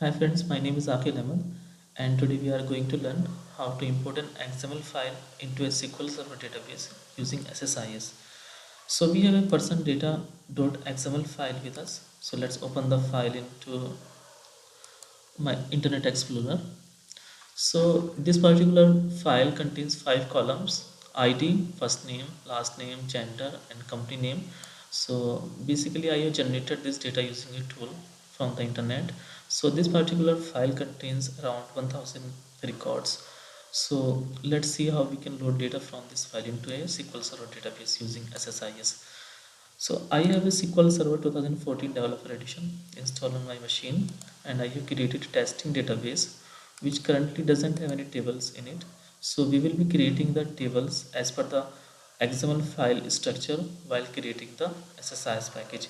Hi friends, my name is Akhil Ahmed and today we are going to learn how to import an XML file into a SQL Server database using SSIS. So we have a person data.xml file with us. So let's open the file into my Internet Explorer. So this particular file contains 5 columns: ID, first name, last name, gender and company name. So basically I have generated this data using a tool from the internet. So this particular file contains around 1000 records. So let's see how we can load data from this file into a SQL Server database using SSIS. So I have a SQL Server 2014 Developer Edition installed on my machine, and I have created a testing database which currently doesn't have any tables in it. So we will be creating the tables as per the XML file structure while creating the SSIS package.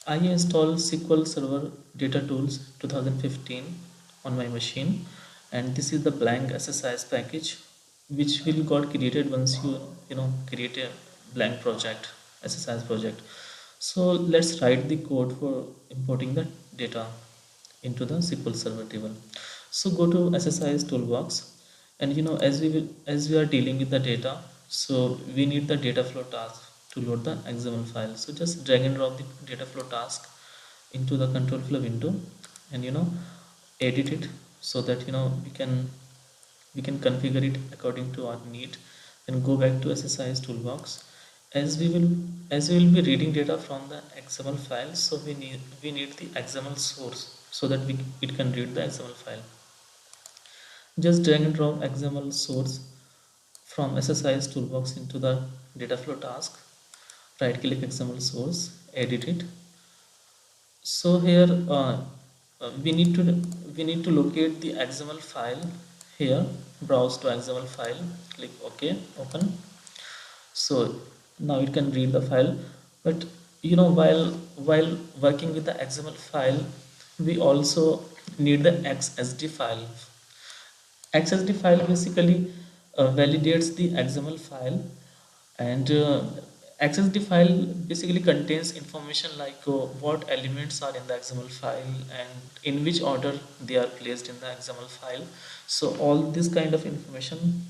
I installed SQL Server Data Tools 2015 on my machine, and this is the blank SSIS package which will got created once you create a blank project, SSIS project. So let's write the code for importing the data into the SQL Server table. So go to SSIS toolbox, and as we are dealing with the data, so we need the data flow task to load the XML file. So just drag and drop the data flow task into the control flow window, and edit it so that we can configure it according to our need. Then go back to SSIS toolbox. As we will be reading data from the XML file, so we need the XML source so that it can read the XML file. Just drag and drop XML source from SSIS toolbox into the data flow task. Right click XML source, edit it. So here we need to locate the XML file here. Browse to XML file, click OK, open. So now it can read the file, but while working with the XML file, we also need the XSD file. XSD file basically validates the XML file, and XSD file basically contains information like what elements are in the XML file and in which order they are placed in the XML file. So all this kind of information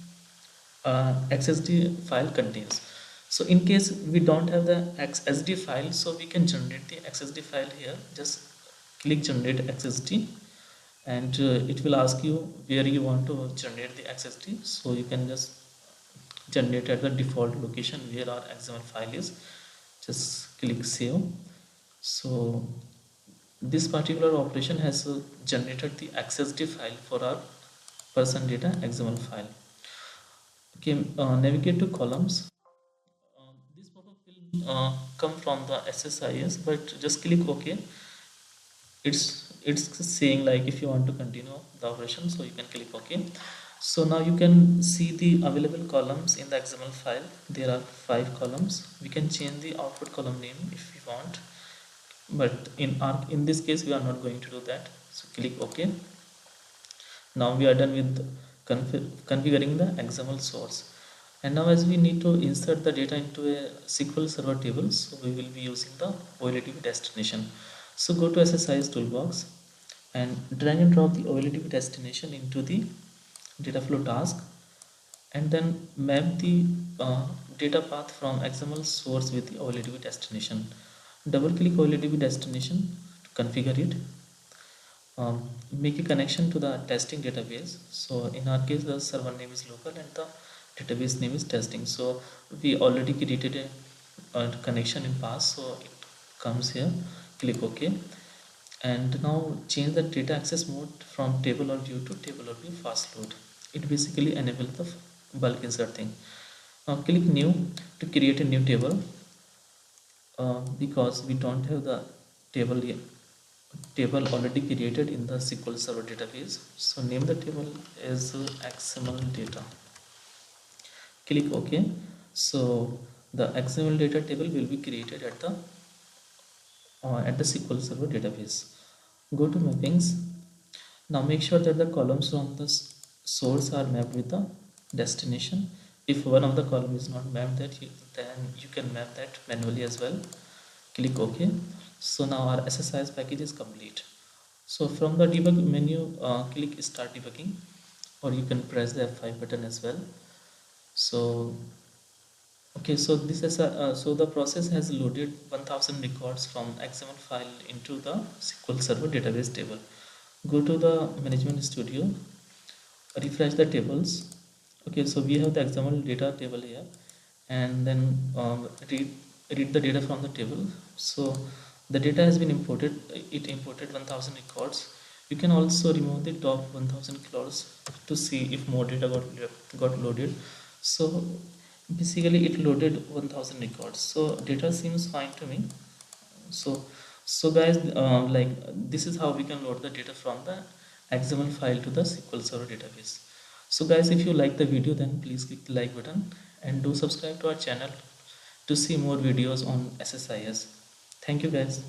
XSD file contains. So in case we don't have the XSD file, so we can generate the XSD file here. Just click generate XSD, and it will ask you where you want to generate the XSD. So you can just generate at the default location where our XML file is. Just click save. So this particular operation has generated the XSD file for our person data XML file. Okay, navigate to columns. This pop-up will come from the SSIS, but just click OK. It's saying like if you want to continue the operation, so you can click OK. So now you can see the available columns in the XML file. There are 5 columns. We can change the output column name if we want, but in this case we are not going to do that. So click OK. Now we are done with configuring the XML source. And now as we need to insert the data into a SQL Server table, so we will be using the OLTP destination. So go to SSIS toolbox and drag and drop the OLTP destination into the data flow task, and then map the data path from XML source with the OLTP destination. Double click OLTP destination to configure it. Make a connection to the testing database. So in our case the server name is local and the database name is testing. So we already created a connection in past, so it comes here. Click OK, and now change the data access mode from table or view to table or view fast load. It basically enables the bulk insert thing. Now click new to create a new table, because we don't have the table already created in the SQL Server database. So name the table as XML data. Click OK. So the XML data table will be created at the SQL Server database. Go to mappings. Now make sure that the columns from the source are mapped with the destination. If one of the column is not mapped, then you can map that manually as well. Click OK. So now our SSIS package is complete. So from the debug menu, click start debugging, or you can press the F5 button as well. So okay, so this is so the process has loaded 1000 records from XML file into the SQL Server database table. Go to the Management Studio, refresh the tables. Okay, so we have the XML data table here, and then read the data from the table. So the data has been imported. It imported 1000 records. You can also remove the top 1000 records to see if more data got loaded. So basically it loaded 1000 records, so data seems fine to me. So guys, like this is how we can load the data from the XML file to the SQL Server database. So guys, if you like the video, then please click the like button and do subscribe to our channel to see more videos on SSIS. Thank you guys.